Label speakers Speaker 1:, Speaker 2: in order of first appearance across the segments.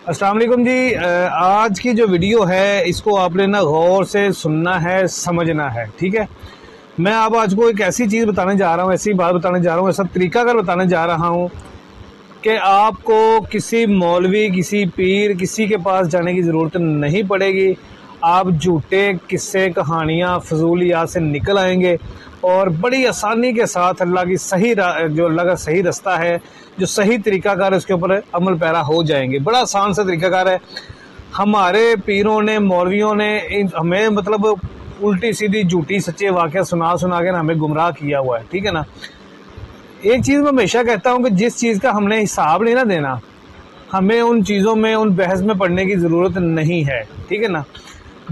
Speaker 1: السلام علیکم جی، آج کی جو ویڈیو ہے اس کو آپ نے نا غور سے سننا ہے، سمجھنا ہے، ٹھیک ہے۔ میں آپ آج کو ایک ایسی چیز بتانے جا رہا ہوں، ایسی بات بتانے جا رہا ہوں، ایسا طریقہ کار بتانے جا رہا ہوں کہ آپ کو کسی مولوی، کسی پیر، کسی کے پاس جانے کی ضرورت نہیں پڑے گی۔ آپ جھوٹے قصے، کہانیاں، فضولیات سے نکل آئیں گے اور بڑی آسانی کے ساتھ اللہ کی جو اللہ کا صحیح رستہ ہے، جو صحیح طریقہ کار ہے، اس کے اوپر عمل پیرا ہو جائیں گے۔ بڑا آسان سا طریقہ کار ہے۔ ہمارے پیروں نے، مولویوں نے ہمیں الٹی سیدھی جھوٹی سچے واقعہ سنا کے ہمیں گمراہ کیا ہوا ہے، ٹھیک ہے نا۔ ایک چیز میں ہمیشہ کہتا ہوں کہ جس چیز کا ہم نے حساب نہیں نا دینا، ہمیں ان چیزوں میں، ان بحث میں پڑھنے کی ضرورت نہیں ہے، ٹھیک ہے نا۔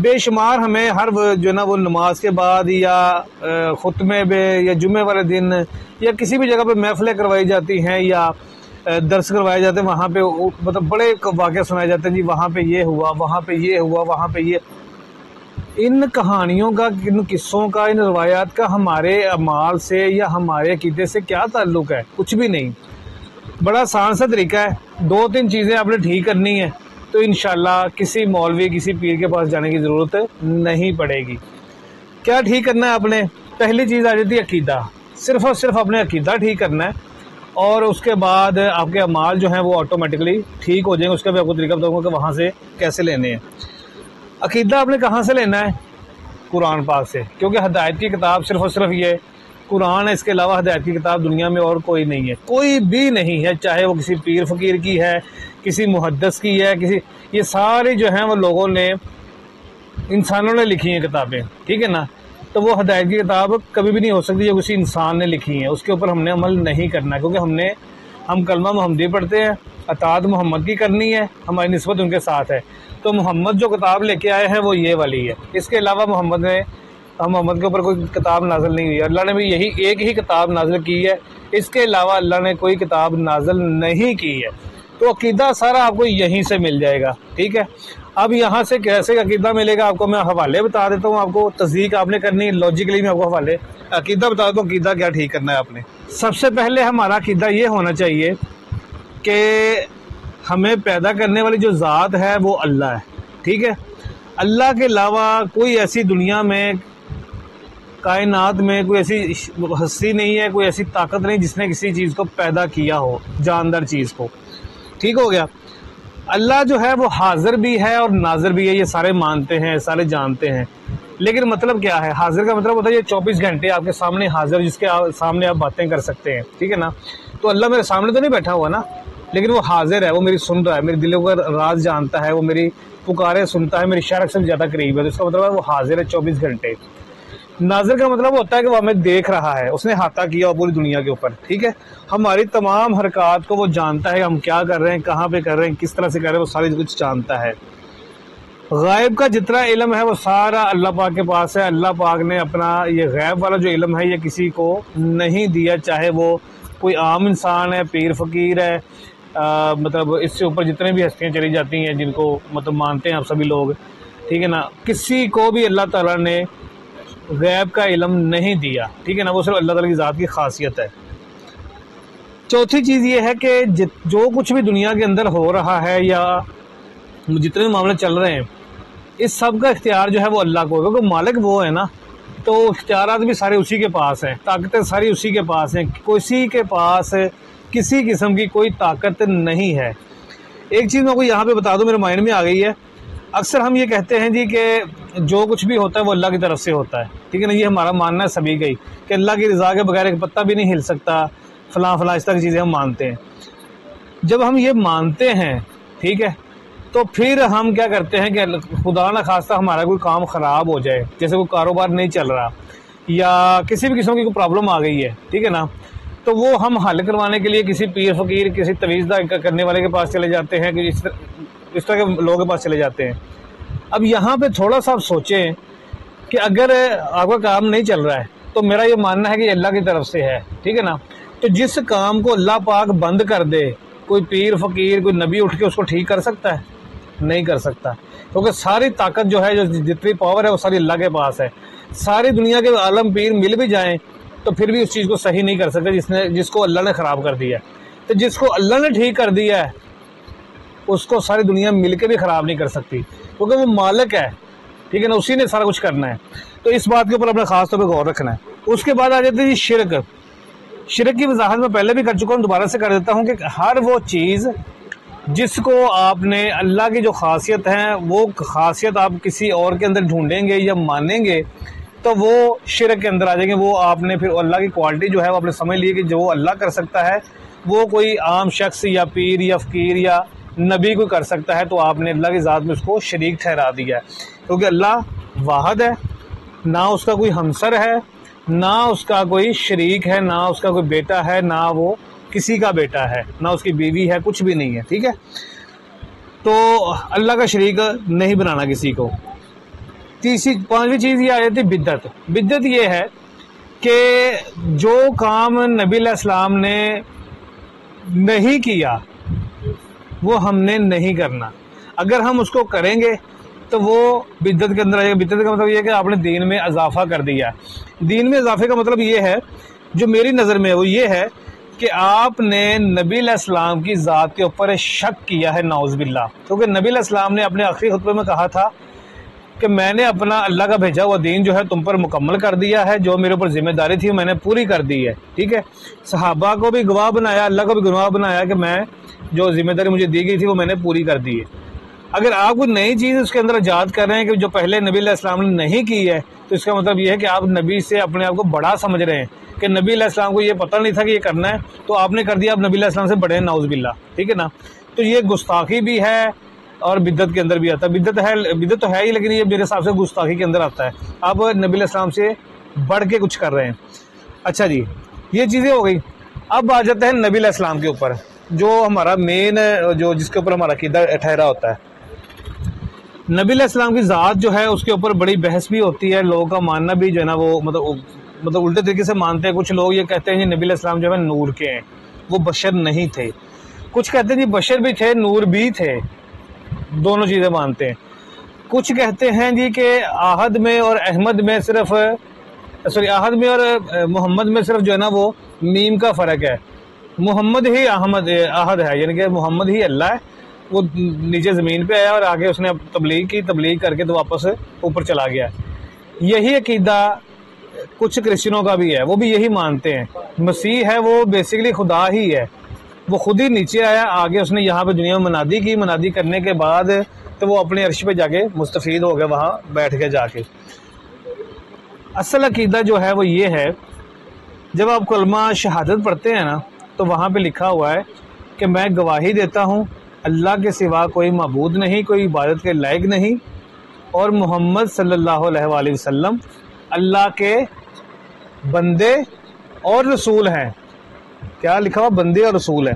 Speaker 1: بے شمار ہمیں ہر جو ہے نا وہ نماز کے بعد یا خطبے میں یا جمعے والے دن یا کسی بھی جگہ پہ محفلیں کروائی جاتی ہیں یا درس کروائے جاتے ہیں، وہاں پہ بڑے واقعہ سنائے جاتے ہیں، جی وہاں پہ یہ ہوا، وہاں پہ یہ ہوا، وہاں پہ یہ۔ ان کہانیوں کا، ان قصوں کا، ان روایات کا ہمارے اعمال سے یا ہمارے عقیدے سے کیا تعلق ہے؟ کچھ بھی نہیں۔ بڑا آسان سا طریقہ ہے، 2-3 چیزیں آپ نے ٹھیک کرنی ہے تو انشاءاللہ کسی مولوی، کسی پیر کے پاس جانے کی ضرورت نہیں پڑے گی۔ کیا ٹھیک کرنا ہے آپ نے؟ پہلی چیز آ جاتی ہے عقیدہ۔ صرف اور صرف اپنے عقیدہ ٹھیک کرنا ہے اور اس کے بعد آپ کے اعمال جو ہیں وہ آٹومیٹکلی ٹھیک ہو جائیں گے۔ اس کا بھی آپ کو طریقہ بتاؤں گا کہ وہاں سے کیسے لینے ہیں۔ عقیدہ آپ نے کہاں سے لینا ہے؟ قرآن پاک سے، کیونکہ ہدایت کی کتاب صرف اور صرف یہ قرآن ہے۔ اس کے علاوہ ہدایت کی کتاب دنیا میں اور کوئی نہیں ہے، کوئی بھی نہیں ہے، چاہے وہ کسی پیر فقیر کی ہے، کسی محدث کی ہے، یہ ساری جو ہیں وہ لوگوں نے، انسانوں نے لکھی ہیں کتابیں، ٹھیک ہے نا۔ تو وہ ہدایت کی کتاب کبھی بھی نہیں ہو سکتی جو کسی انسان نے لکھی ہے۔ اس کے اوپر ہم نے عمل نہیں کرنا، کیونکہ ہم کلمہ محمدی پڑھتے ہیں، اطاعت محمد کی کرنی ہے، ہماری نسبت ان کے ساتھ ہے۔ تو محمد جو کتاب لے کے آئے ہیں وہ یہ والی ہے۔ اس کے علاوہ محمد کے اوپر کوئی کتاب نازل نہیں ہوئی ہے۔ اللہ نے بھی یہی ایک ہی کتاب نازل کی ہے، اس کے علاوہ اللہ نے کوئی کتاب نازل نہیں کی ہے۔ تو عقیدہ سارا آپ کو یہیں سے مل جائے گا، ٹھیک ہے۔ اب یہاں سے کیسے عقیدہ ملے گا آپ کو میں حوالے بتا دیتا ہوں۔ آپ کو تصدیق آپ نے کرنی ہے، لاجیکلی میں آپ کو حوالے عقیدہ بتا دیتا ہوں، عقیدہ کیا ٹھیک کرنا ہے آپ نے۔ سب سے پہلے ہمارا عقیدہ یہ ہونا چاہیے کہ ہمیں پیدا کرنے والی جو ذات ہے وہ اللہ ہے، ٹھیک ہے۔ اللہ کے علاوہ کوئی ایسی دنیا میں، کائنات میں کوئی ایسی ہستی نہیں ہے، کوئی ایسی طاقت نہیں جس نے کسی چیز کو پیدا کیا ہو، جاندار چیز کو، ٹھیک ہو گیا۔ اللہ جو ہے وہ حاضر بھی ہے اور ناظر بھی ہے، یہ سارے مانتے ہیں، سارے جانتے ہیں۔ لیکن مطلب کیا ہے؟ حاضر کا مطلب ہوتا ہے یہ 24 گھنٹے آپ کے سامنے حاضر، جس کے سامنے آپ باتیں کر سکتے ہیں، ٹھیک ہے نا۔ تو اللہ میرے سامنے تو نہیں بیٹھا ہوا نا، لیکن وہ حاضر ہے، وہ میری سن رہا ہے، میرے دلوں کا راز جانتا ہے، وہ میری پکارے سنتا ہے، میری شرک سے زیادہ قریب ہے۔ تو اس کا مطلب ہے وہ حاضر ہے 24 گھنٹے۔ ناظر کا مطلب ہوتا ہے کہ وہ ہمیں دیکھ رہا ہے، اس نے احاطہ کیا پوری دنیا کے اوپر، ٹھیک ہے۔ ہماری تمام حرکات کو وہ جانتا ہے، ہم کیا کر رہے ہیں، کہاں پہ کر رہے ہیں، کس طرح سے کر رہے ہیں، وہ ساری کچھ جانتا ہے۔ غائب کا جتنا علم ہے وہ سارا اللہ پاک کے پاس ہے۔ اللہ پاک نے اپنا یہ غیب والا جو علم ہے یہ کسی کو نہیں دیا، چاہے وہ کوئی عام انسان ہے، پیر فقیر ہے، اس سے اوپر جتنے بھی ہستیاں چلی جاتی ہیں جن کو مانتے ہیں آپ سبھی لوگ، ٹھیک ہے نا۔ کسی کو بھی اللہ تعالیٰ نے غیب کا علم نہیں دیا، ٹھیک ہے نا۔ وہ صرف اللہ تعالیٰ کی ذات کی خاصیت ہے۔ چوتھی چیز یہ ہے کہ جو کچھ بھی دنیا کے اندر ہو رہا ہے یا جتنے بھی معاملے چل رہے ہیں، اس سب کا اختیار جو ہے وہ اللہ کو ہے، کیونکہ مالک وہ ہے نا، تو اختیارات بھی سارے اسی کے پاس ہیں، طاقتیں ساری اسی کے پاس ہیں، کسی کے پاس کسی قسم کی کوئی طاقت نہیں ہے۔ ایک چیز میں کو یہاں پہ بتا دوں، میرے مائنڈ میں آ گئی ہے۔ اکثر ہم یہ کہتے ہیں جی کہ جو کچھ بھی ہوتا ہے وہ اللہ کی طرف سے ہوتا ہے، ٹھیک ہے نا۔ یہ ہمارا ماننا ہے سبھی کا ہی کہ اللہ کی رضا کے بغیر ایک پتہ بھی نہیں ہل سکتا، فلاں اس طرح کی چیزیں ہم مانتے ہیں۔ جب ہم یہ مانتے ہیں، ٹھیک ہے، تو پھر ہم کیا کرتے ہیں کہ خدا نہ خواستہ ہمارا کوئی کام خراب ہو جائے، جیسے کوئی کاروبار نہیں چل رہا یا کسی بھی قسم کی کوئی پرابلم آ گئی ہے، ٹھیک ہے نا، تو وہ ہم حل کروانے کے لیے کسی پیر فقیر، کسی تویز کرنے والے کے پاس چلے جاتے ہیں، کہ اس طرح کے لوگوں کے پاس چلے جاتے ہیں۔ اب یہاں پہ تھوڑا سا آپ سوچیں کہ اگر آپ کا کام نہیں چل رہا ہے تو میرا یہ ماننا ہے کہ یہ اللہ کی طرف سے ہے، ٹھیک ہے نا۔ تو جس کام کو اللہ پاک بند کر دے، کوئی پیر فقیر، کوئی نبی اٹھ کے اس کو ٹھیک کر سکتا ہے؟ نہیں کر سکتا، کیونکہ ساری طاقت جو ہے، جو جتنی پاور ہے وہ ساری اللہ کے پاس ہے۔ ساری دنیا کے عالم پیر مل بھی جائیں تو پھر بھی اس چیز کو صحیح نہیں کر سکتے جس کو اللہ نے خراب کر دیا ہے۔ تو جس کو اللہ نے ٹھیک کر دیا ہے اس کو ساری دنیا مل کے بھی خراب نہیں کر سکتی، کیونکہ وہ مالک ہے، ٹھیک ہے نا، اسی نے سارا کچھ کرنا ہے۔ تو اس بات کے اوپر اپنے خاص طور پہ غور رکھنا ہے۔ اس کے بعد آ جاتے ہیں شرک۔ شرک کی وضاحت میں پہلے بھی کر چکا ہوں، دوبارہ سے کر دیتا ہوں کہ ہر وہ چیز جس کو آپ نے اللہ کی جو خاصیت ہے وہ خاصیت آپ کسی اور کے اندر ڈھونڈیں گے یا مانیں گے تو وہ شرک کے اندر آ جائیں گے۔ وہ آپ نے پھر اللہ کی کوالٹی جو ہے وہ آپ نے سمجھ لی کہ جو اللہ کر سکتا ہے وہ کوئی عام شخص یا پیر یا فقیر یا نبی کو کر سکتا ہے، تو آپ نے اللہ کی ذات میں اس کو شریک ٹھہرا دیا ہے، کیونکہ اللہ واحد ہے، نہ اس کا کوئی ہمسر ہے، نہ اس کا کوئی شریک ہے، نہ اس کا کوئی بیٹا ہے، نہ وہ کسی کا بیٹا ہے، نہ اس کی بیوی ہے، کچھ بھی نہیں ہے، ٹھیک ہے۔ تو اللہ کا شریک نہیں بنانا کسی کو۔ پانچویں چیز یہ آ جاتی ہے بدعت۔ بدعت یہ ہے کہ جو کام نبی علیہ السلام نے نہیں کیا وہ ہم نے نہیں کرنا، اگر ہم اس کو کریں گے تو وہ بدعت کے اندر آئے گا۔ بدعت کا مطلب یہ ہے کہ آپ نے دین میں اضافہ کر دیا۔ دین میں اضافے کا مطلب یہ ہے، جو میری نظر میں وہ یہ ہے کہ آپ نے نبی علیہ السلام کی ذات کے اوپر شک کیا ہے، نعوذ باللہ، کیونکہ نبی علیہ السلام نے اپنے آخری خطبے میں کہا تھا کہ میں نے اپنا اللہ کا بھیجا ہوا دین جو ہے تم پر مکمل کر دیا ہے، جو میرے اوپر ذمہ داری تھی میں نے پوری کر دی ہے، ٹھیک ہے۔ صحابہ کو بھی گواہ بنایا، اللہ کو بھی گواہ بنایا کہ میں جو ذمہ داری مجھے دی گئی تھی وہ میں نے پوری کر دی ہے۔ اگر آپ کوئی نئی چیز اس کے اندر ایجاد کر رہے ہیں کہ جو پہلے نبی علیہ السلام نے نہیں کی ہے، تو اس کا مطلب یہ ہے کہ آپ نبی سے اپنے آپ کو بڑا سمجھ رہے ہیں کہ نبی علیہ السلام کو یہ پتہ نہیں تھا کہ یہ کرنا ہے، تو آپ نے کر دیا، آپ نبی علیہ السلام سے بڑے ہیں، نعوذ باللہ، ٹھیک ہے نا۔ تو یہ گستاخی بھی ہے اور بدعت کے اندر بھی آتا ہے۔ بدعت تو ہے ہی، لیکن یہ میرے حساب سے گستاخی کے اندر آتا ہے، آپ نبی علیہ السلام سے بڑھ کے کچھ کر رہے ہیں۔ اچھا جی، یہ چیزیں ہو گئی۔ اب آ جاتا ہے نبی علیہ السلام کے اوپر، جو ہمارا مین جس کے اوپر ہمارا عقیدہ ٹھہرا ہوتا ہے۔ نبی علیہ السلام کی ذات جو ہے اس کے اوپر بڑی بحث بھی ہوتی ہے، لوگوں کا ماننا بھی جو ہے نا وہ مطلب الٹے طریقے سے مانتے ہیں۔ کچھ لوگ یہ کہتے ہیں جی نبی علیہ السلام جو ہے نور کے ہیں، وہ بشر نہیں تھے۔ کچھ کہتے ہیں جی بشر بھی تھے، نور بھی تھے، دونوں چیزیں مانتے ہیں۔ کچھ کہتے ہیں جی کہ آہد میں اور احمد میں صرف آہد میں اور محمد میں صرف جو ہے نا وہ میم کا فرق ہے، محمد ہی آہد ہے، یعنی کہ محمد ہی اللہ ہے، وہ نیچے زمین پہ آیا اور آگے اس نے تبلیغ کر کے تو واپس اوپر چلا گیا۔ یہی عقیدہ کچھ کرسچنوں کا بھی ہے، وہ بھی یہی مانتے ہیں۔ مسیح ہے وہ بیسیکلی خدا ہی ہے، وہ خود ہی نیچے آیا، آگے اس نے یہاں پہ دنیا میں منادی کی، منادی کرنے کے بعد تو وہ اپنے عرش پہ جا کے مستفید ہو گئے، وہاں بیٹھ کے جا کے۔ اصل عقیدہ جو ہے وہ یہ ہے، جب آپ کلمہ شہادت پڑھتے ہیں نا تو وہاں پہ لکھا ہوا ہے کہ میں گواہی دیتا ہوں اللہ کے سوا کوئی معبود نہیں، کوئی عبادت کے لائق نہیں، اور محمد صلی اللہ علیہ وآلہ وسلم اللہ کے بندے اور رسول ہیں۔ کیا لکھا ہوا؟ بندے اور رسول ہیں۔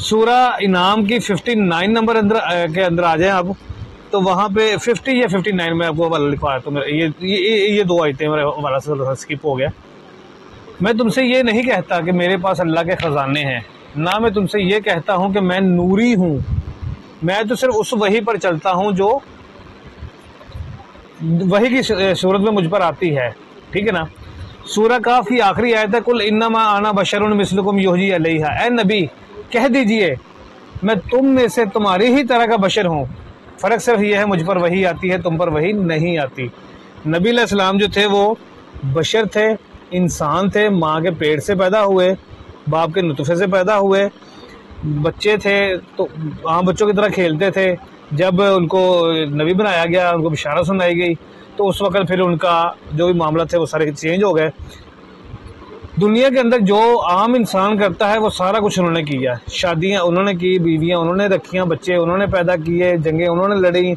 Speaker 1: سورہ انعام کی 59 نمبر کے اندر آ جائیں آپ، تو وہاں پہ 50 یا 59 میں آپ کو حوالہ لکھوایا، تو یہ دو آیتیں میرے حوالہ سے سکپ ہو گیا۔ میں تم سے یہ نہیں کہتا کہ میرے پاس اللہ کے خزانے ہیں، نہ میں تم سے یہ کہتا ہوں کہ میں نوری ہوں، میں تو صرف اس وحی پر چلتا ہوں جو وحی کی صورت میں مجھ پر آتی ہے، ٹھیک ہے نا۔ سورہ کاف کی آخری آیت ہے قل انما انا بشر مثلکم یوحی الیہ، اے نبی کہہ دیجئے میں تم میں سے تمہاری ہی طرح کا بشر ہوں، فرق صرف یہ ہے مجھ پر وحی آتی ہے، تم پر وحی نہیں آتی۔ نبی علیہ السلام جو تھے وہ بشر تھے، انسان تھے، ماں کے پیٹ سے پیدا ہوئے، باپ کے نطفے سے پیدا ہوئے، بچے تھے تو عام بچوں کی طرح کھیلتے تھے۔ جب ان کو نبی بنایا گیا، ان کو بشارت سنائی گئی، تو اس وقت پھر ان کا جو بھی معاملہ تھے وہ سارے چینج ہو گئے۔ دنیا کے اندر جو عام انسان کرتا ہے وہ سارا کچھ انہوں نے کیا، شادیاں انہوں نے کی، بیویاں انہوں نے رکھیاں، بچے انہوں نے پیدا کیے، جنگیں انہوں نے لڑیں،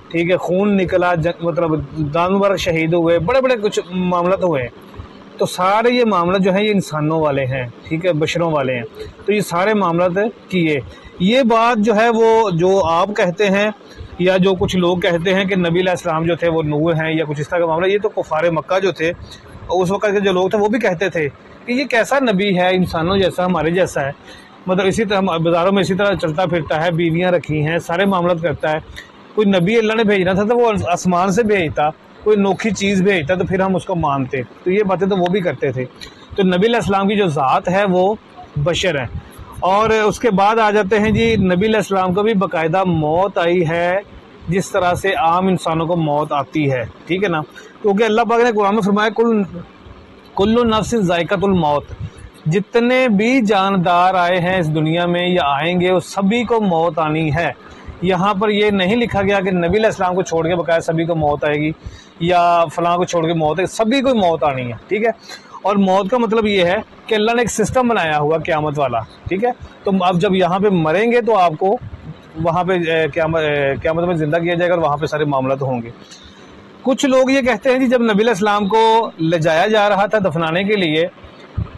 Speaker 1: ٹھیک ہے، خون نکلا، مطلب دان مبارک شہید ہوئے، بڑے بڑے کچھ معاملات ہوئے ہیں۔ تو سارے یہ معاملات جو ہیں یہ انسانوں والے ہیں، ٹھیک ہے، بشروں والے ہیں، تو یہ سارے معاملات کیے۔ یہ بات جو ہے وہ جو آپ کہتے ہیں یا جو کچھ لوگ کہتے ہیں کہ نبی علیہ السلام جو تھے وہ نور ہیں یا کچھ اس طرح کا معاملہ، یہ تو کفار مکہ جو تھے اس وقت کے جو لوگ تھے وہ بھی کہتے تھے کہ یہ کیسا نبی ہے، انسانوں جیسا، ہمارے جیسا ہے، مطلب اسی طرح بازاروں میں اسی طرح چلتا پھرتا ہے، بیویاں رکھی ہیں، سارے معاملات کرتا ہے۔ کوئی نبی اللہ نے بھیجنا تھا تو وہ آسمان سے بھیجتا، کوئی انوکھی چیز بھیجتا تو پھر ہم اس کو مانتے۔ تو یہ باتیں تو وہ بھی کرتے تھے۔ تو نبی علیہ السلام کی جو ذات ہے وہ بشر ہے، اور اس کے بعد آ جاتے ہیں جی نبی علیہ السلام کو بھی باقاعدہ موت آئی ہے جس طرح سے عام انسانوں کو موت آتی ہے، ٹھیک ہے نا، کیونکہ اللہ پاک نے قرآن میں فرمایا کل نفس ذائقۃ الموت، جتنے بھی جاندار آئے ہیں اس دنیا میں یا آئیں گے وہ سبھی کو موت آنی ہے۔ یہاں پر یہ نہیں لکھا گیا کہ نبی علیہ السلام کو چھوڑ کے بقایا سبھی کو موت آئے گی یا فلاں کو چھوڑ کے موت ہے، سبھی کو موت آنی ہے، ٹھیک ہے۔ اور موت کا مطلب یہ ہے کہ اللہ نے ایک سسٹم بنایا ہوا قیامت والا، ٹھیک ہے۔ تو اب جب یہاں پہ مریں گے تو آپ کو وہاں پہ قیامت میں زندہ کیا جائے گا اور وہاں پہ سارے معاملات ہوں گے۔ کچھ لوگ یہ کہتے ہیں جی جب نبی علیہ السلام کو لے جایا جا رہا تھا دفنانے کے لیے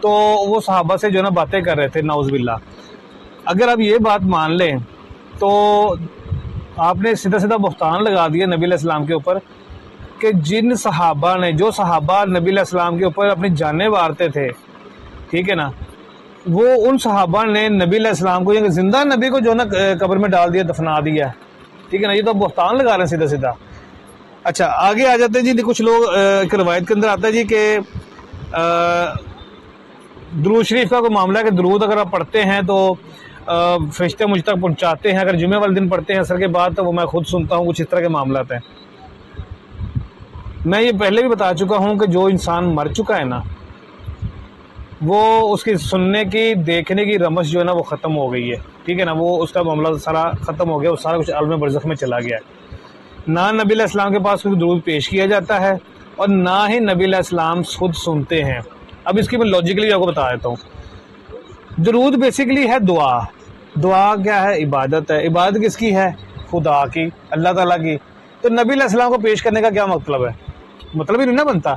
Speaker 1: تو وہ صحابہ سے جو ہے نا باتیں کر رہے تھے، نعوذ باللہ۔ اگر آپ یہ بات مان لیں تو آپ نے سیدھا سیدھا بہتان لگا دیا نبی علیہ السلام کے اوپر کہ جو صحابہ نبی علیہ السلام کے اوپر اپنی جانیں وارتے تھے، ٹھیک ہے نا، وہ ان صحابہ نے نبی علیہ السلام کو زندہ نبی کو جو نا قبر میں ڈال دیا، دفنا دیا، ٹھیک ہے نا، یہ تو بہتان لگا رہے ہیں سیدھا سیدھا۔ اچھا آگے آ جاتے ہیں جی، کچھ لوگ ایک روایت کے اندر آتا ہے جی کہ درود شریف کا کوئی معاملہ ہے کہ درود اگر آپ پڑھتے ہیں تو فرشتے مجھ تک پہنچاتے ہیں، اگر جمعہ والے دن پڑھتے ہیں عصر کے بعد تو وہ میں خود سنتا ہوں، کچھ اس طرح کے معاملات ہیں۔ میں یہ پہلے بھی بتا چکا ہوں کہ جو انسان مر چکا ہے نا، وہ اس کی سننے کی دیکھنے کی رمش جو ہے نا وہ ختم ہو گئی ہے، ٹھیک ہے نا، وہ اس کا معاملہ سارا ختم ہو گیا، وہ سارا کچھ عالم برزخ میں چلا گیا ہے۔ نہ نبی علیہ السلام کے پاس کوئی درود پیش کیا جاتا ہے اور نہ ہی نبی علیہ السلام خود سنتے ہیں۔ اب اس کی میں لاجیکلی آپ کو بتا دیتا ہوں۔ درود بیسیکلی ہے دعا۔ دعا کیا ہے؟ عبادت ہے۔ عبادت کس کی ہے؟ خدا کی، اللہ تعالیٰ کی۔ تو نبی علیہ السلام کو پیش کرنے کا کیا مطلب ہے؟ مطلب ہی نہیں نا بنتا۔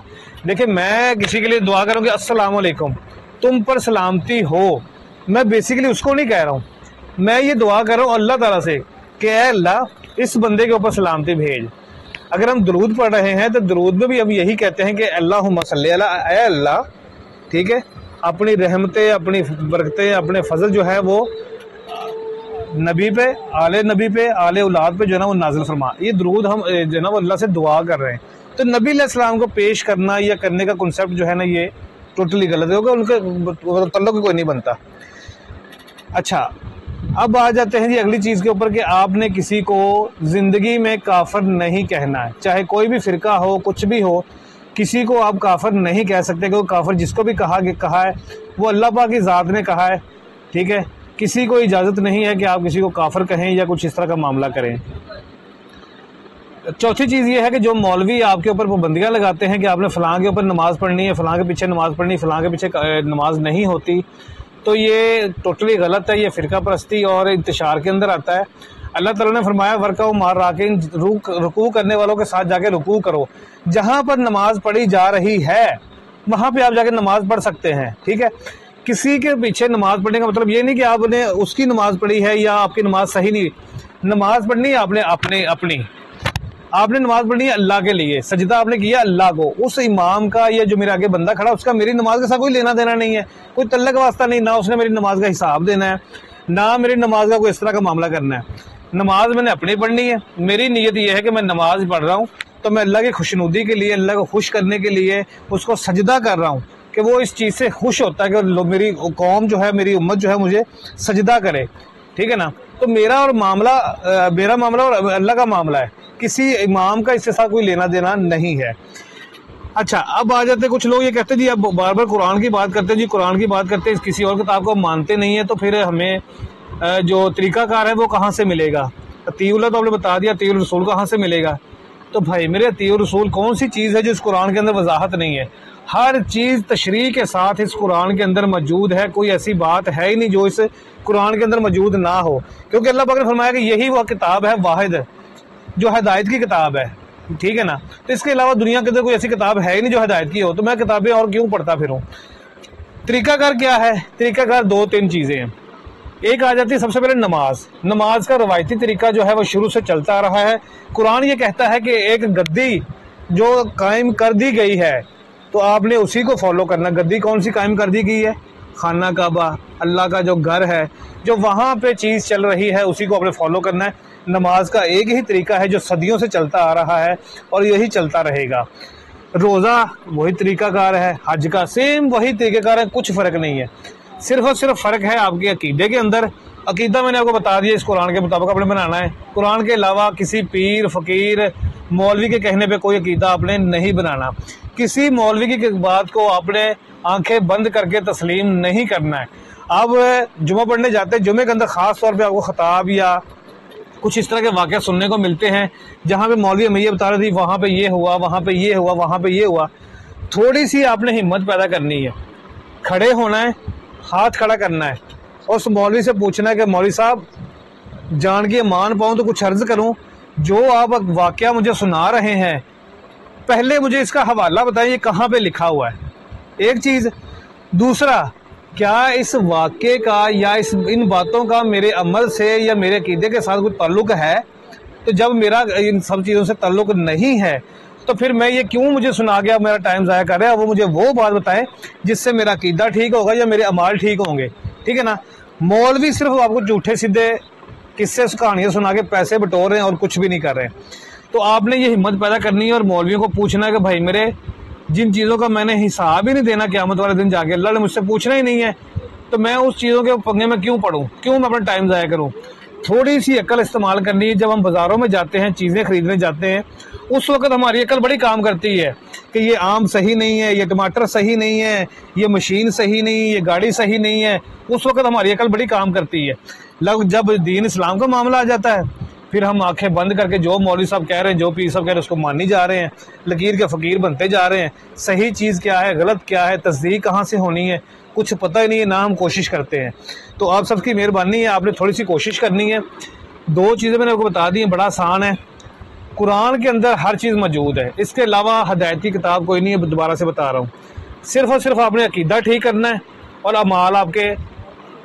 Speaker 1: دیکھیں میں کسی کے لیے دعا کروں کہ السلام علیکم، تم پر سلامتی ہو، میں بیسیکلی اس کو نہیں کہہ رہا ہوں، میں یہ دعا کر رہا ہوں اللہ تعالیٰ سے کہ اے اللہ اس بندے کے اوپر سلامتی بھیج۔ اگر ہم درود پڑھ رہے ہیں تو درود میں بھی ہم یہی کہتے ہیں کہ اللہم صلی علی، اے اللہ، ٹھیک ہے، اپنی رحمتیں، اپنی برکتیں، اپنے فضل جو ہے وہ نبی پہ، آل نبی پہ، آل اولاد پہ جو ہے نا وہ نازل فرما۔ یہ درود ہم جو ہے نا وہ اللہ سے دعا کر رہے ہیں۔ تو نبی علیہ السلام کو پیش کرنا یا کرنے کا کنسیپٹ جو ہے نا یہ ٹوٹلی غلط ہوگا، ان کے تعلق کوئی نہیں بنتا۔ اچھا اب آ جاتے ہیں جی اگلی چیز کے اوپر کہ آپ نے کسی کو زندگی میں کافر نہیں کہنا ہے، چاہے کوئی بھی فرقہ ہو، کچھ بھی ہو، کسی کو آپ کافر نہیں کہہ سکتے، کہ وہ کافر جس کو بھی کہا ہے وہ اللہ پاک کی ذات نے کہا ہے، ٹھیک ہے، کسی کو اجازت نہیں ہے کہ آپ کسی کو کافر کہیں یا کچھ اس طرح کا معاملہ کریں۔ چوتھی چیز یہ ہے کہ جو مولوی آپ کے اوپر پابندیاں لگاتے ہیں کہ آپ نے فلاں کے اوپر نماز پڑھنی ہے، فلاں کے پیچھے نماز پڑھنی، فلاں کے پیچھے نماز نہیں ہوتی، تو یہ ٹوٹلی غلط ہے، یہ فرقہ پرستی اور انتشار کے اندر آتا ہے۔ اللہ تعالیٰ نے فرمایا ورکعوا مع الراکعین، رکوع کرنے والوں کے ساتھ جا کے رکوع کرو۔ جہاں پر نماز پڑھی جا رہی ہے وہاں پہ آپ جا کے نماز پڑھ سکتے ہیں، ٹھیک ہے۔ کسی کے پیچھے نماز پڑھنے کا مطلب یہ نہیں کہ آپ نے اس کی نماز پڑھی ہے یا آپ کی نماز صحیح نہیں۔ نماز پڑھنی ہے آپ نے آپ نے نماز پڑھنی ہے اللہ کے لیے، سجدہ آپ نے کیا اللہ کو، اس امام کا یا جو میرے آگے بندہ کھڑا اس کا میری نماز کے ساتھ کوئی لینا دینا نہیں ہے، کوئی تعلق واسطہ نہیں، نہ اس نے میری نماز کا حساب دینا ہے، نہ میری نماز کا کوئی اس طرح کا معاملہ کرنا ہے۔ نماز میں نے اپنی پڑھنی ہے، میری نیت یہ ہے کہ میں نماز پڑھ رہا ہوں تو میں اللہ کی خوشنودی کے لیے، اللہ کو خوش کرنے کے لیے اس کو سجدہ کر رہا ہوں کہ وہ اس چیز سے خوش ہوتا ہے کہ میری قوم جو ہے، میری امت جو ہے مجھے سجدہ کرے، ٹھیک ہے نا۔ تو میرا معاملہ اور اللہ کا معاملہ ہے، کسی امام کا اس کے ساتھ کوئی لینا دینا نہیں ہے۔ اچھا اب آ جاتے کچھ لوگ یہ کہتے ہیں جی اب بار بار قرآن کی بات کرتے ہیں، جی قرآن کی بات کرتے ہیں، کسی اور کتاب کو مانتے نہیں ہیں، تو پھر ہمیں جو طریقہ کار ہے وہ کہاں سے ملے گا؟ اطیع اللہ تو آپ نے بتا دیا، اطیع الرسول کہاں سے ملے گا؟ تو بھائی میرے اطیع الرسول کون سی چیز ہے جو اس قرآن کے اندر وضاحت نہیں ہے؟ ہر چیز تشریح کے ساتھ اس قرآن کے اندر موجود ہے، کوئی ایسی بات ہے ہی نہیں جو اس قرآن کے اندر موجود نہ ہو، کیونکہ اللہ پاک نے فرمایا کہ یہی وہ کتاب ہے واحد جو ہدایت کی کتاب ہے، ٹھیک ہے نا۔ تو اس کے علاوہ دنیا کے اندر کوئی ایسی کتاب ہے ہی نہیں جو ہدایت کی ہو، تو میں کتابیں اور کیوں پڑھتا پھروں؟ طریقہ کار کیا ہے؟ طریقہ کار دو تین چیزیں ہیں۔ ایک آ جاتی ہے سب سے پہلے نماز کا روایتی طریقہ جو ہے وہ شروع سے چلتا آ رہا ہے۔ قرآن یہ کہتا ہے کہ ایک گدی جو قائم کر دی گئی ہے تو آپ نے اسی کو فالو کرنا۔ گدی کون سی قائم کر دی گئی ہے؟ خانہ کعبہ، اللہ کا جو گھر ہے، جو وہاں پہ چیز چل رہی ہے اسی کو آپ نے فالو کرنا ہے۔ نماز کا ایک ہی طریقہ ہے جو صدیوں سے چلتا آ رہا ہے اور یہی چلتا رہے گا۔ روزہ وہی طریقہ کار ہے، حج کا سیم وہی طریقہ کار ہے، کچھ فرق نہیں ہے۔ صرف اور صرف فرق ہے آپ کے عقیدے کے اندر. عقیدہ میں نے آپ کو بتا دیا اس قرآن کے مطابق آپ نے بنانا ہے. قرآن کے علاوہ کسی پیر فقیر مولوی کے کہنے پہ کوئی عقیدہ آپ نے نہیں بنانا. کسی مولوی کی بات کو آپ نے آنکھیں بند کر کے تسلیم نہیں کرنا ہے. آپ جمعہ پڑھنے جاتے ہیں, جمعے کے اندر خاص طور پہ آپ کو خطاب یا کچھ اس طرح کے واقعہ سننے کو ملتے ہیں جہاں پہ مولوی ہمیں یہ بتا رہی تھی وہاں پہ یہ ہوا, وہاں پہ یہ ہوا, وہاں پہ یہ ہوا. تھوڑی سی آپ نے ہمت پیدا کرنی ہے, کھڑے ہونا ہے, ہاتھ کھڑا کرنا ہے اور اس مولوی سے پوچھنا ہے کہ مولوی صاحب جان کے مان پاؤں تو کچھ عرض کروں, جو آپ واقعہ مجھے سنا رہے ہیں پہلے مجھے اس کا حوالہ بتائیں, یہ کہاں پہ لکھا ہوا ہے. ایک چیز. دوسرا, کیا اس واقعے کا یا ان باتوں کا میرے عمل سے یا میرے عقیدے کے ساتھ کوئی تعلق ہے؟ تو جب میرا ان سب چیزوں سے تعلق نہیں ہے تو پھر میں یہ کیوں مجھے سنا گیا میرا ٹائم ضائع کر رہا ہے. وہ مجھے وہ بات بتائیں جس سے میرا عقیدہ ٹھیک ہوگا یا میرے اعمال ٹھیک ہوں گے. ٹھیک ہے نا. مولوی صرف آپ کو جھوٹے سیدھے قصے کہانیاں سنا کے پیسے بٹور رہے ہیں اور کچھ بھی نہیں کر رہے ہیں. تو آپ نے یہ ہمت پیدا کرنی ہے اور مولویوں کو پوچھنا ہے کہ بھائی میرے جن چیزوں کا میں نے حساب ہی نہیں دینا قیامت والے دن جا کے, اللہ نے مجھ سے پوچھنا ہی نہیں ہے, تو میں اس چیزوں کے پنگے میں کیوں پڑوں, کیوں میں اپنا ٹائم ضائع کروں. تھوڑی سی عقل استعمال کرنی ہے. جب ہم بازاروں میں جاتے ہیں چیزیں خریدنے جاتے ہیں اس وقت ہماری عقل بڑی کام کرتی ہے کہ یہ آم صحیح نہیں ہے, یہ ٹماٹر صحیح نہیں ہے, یہ مشین صحیح نہیں, یہ گاڑی صحیح نہیں ہے. اس وقت ہماری عقل بڑی کام کرتی ہے. جب دین اسلام کا معاملہ آ جاتا ہے پھر ہم آنکھیں بند کر کے جو مولوی صاحب کہہ رہے ہیں, جو پیر صاحب کہہ رہے ہیں اس کو مانی جا رہے ہیں, لکیر کے فقیر بنتے جا رہے ہیں. صحیح چیز کیا ہے, غلط کیا ہے, تصدیق کہاں سے ہونی ہے, کچھ پتہ ہی نہیں ہے, نہ ہم کوشش کرتے ہیں. تو آپ سب کی مہربانی ہے, آپ نے تھوڑی سی کوشش کرنی ہے. 2 چیزیں میں نے آپ کو بتا دی ہیں, بڑا آسان ہے. قرآن کے اندر ہر چیز موجود ہے, اس کے علاوہ ہدایت کی کتاب کوئی نہیں ہے. دوبارہ سے بتا رہا ہوں, صرف اور صرف آپ نے عقیدہ ٹھیک کرنا ہے اور اعمال آپ کے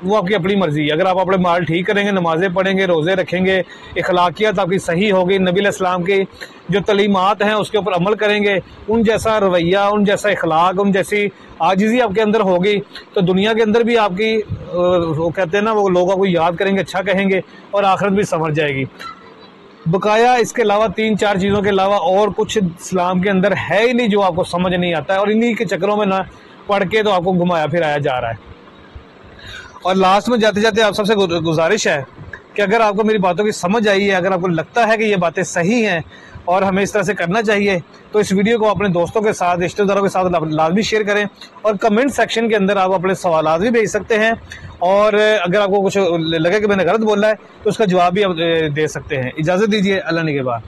Speaker 1: وہ آپ کی اپنی مرضی ہے. اگر آپ اپنے مال ٹھیک کریں گے, نمازیں پڑھیں گے, روزے رکھیں گے, اخلاقیات آپ کی صحیح ہوگی, نبی علیہ السلام کی جو تعلیمات ہیں اس کے اوپر عمل کریں گے, ان جیسا رویہ, ان جیسا اخلاق, ان جیسی عاجزی آپ کے اندر ہوگی تو دنیا کے اندر بھی آپ کی وہ کہتے ہیں نا وہ لوگ آپ کو یاد کریں گے, اچھا کہیں گے اور آخرت بھی سنور جائے گی. بقایا اس کے علاوہ 3-4 چیزوں کے علاوہ اور کچھ اسلام کے اندر ہے ہی نہیں جو آپ کو سمجھ نہیں آتا ہے, اور انہی کے چکروں میں نہ پڑھ کے تو آپ کو گھمایا پھرایا جا رہا ہے. اور لاسٹ میں جاتے جاتے آپ سب سے گزارش ہے کہ اگر آپ کو میری باتوں کی سمجھ آئی ہے, اگر آپ کو لگتا ہے کہ یہ باتیں صحیح ہیں اور ہمیں اس طرح سے کرنا چاہیے, تو اس ویڈیو کو اپنے دوستوں کے ساتھ, رشتہ داروں کے ساتھ لازمی شیئر کریں. اور کمنٹ سیکشن کے اندر آپ اپنے سوالات بھی بھیج سکتے ہیں, اور اگر آپ کو کچھ لگے کہ میں نے غلط بولا ہے تو اس کا جواب بھی آپ دے سکتے ہیں. اجازت دیجیے, اللہ نگہبان.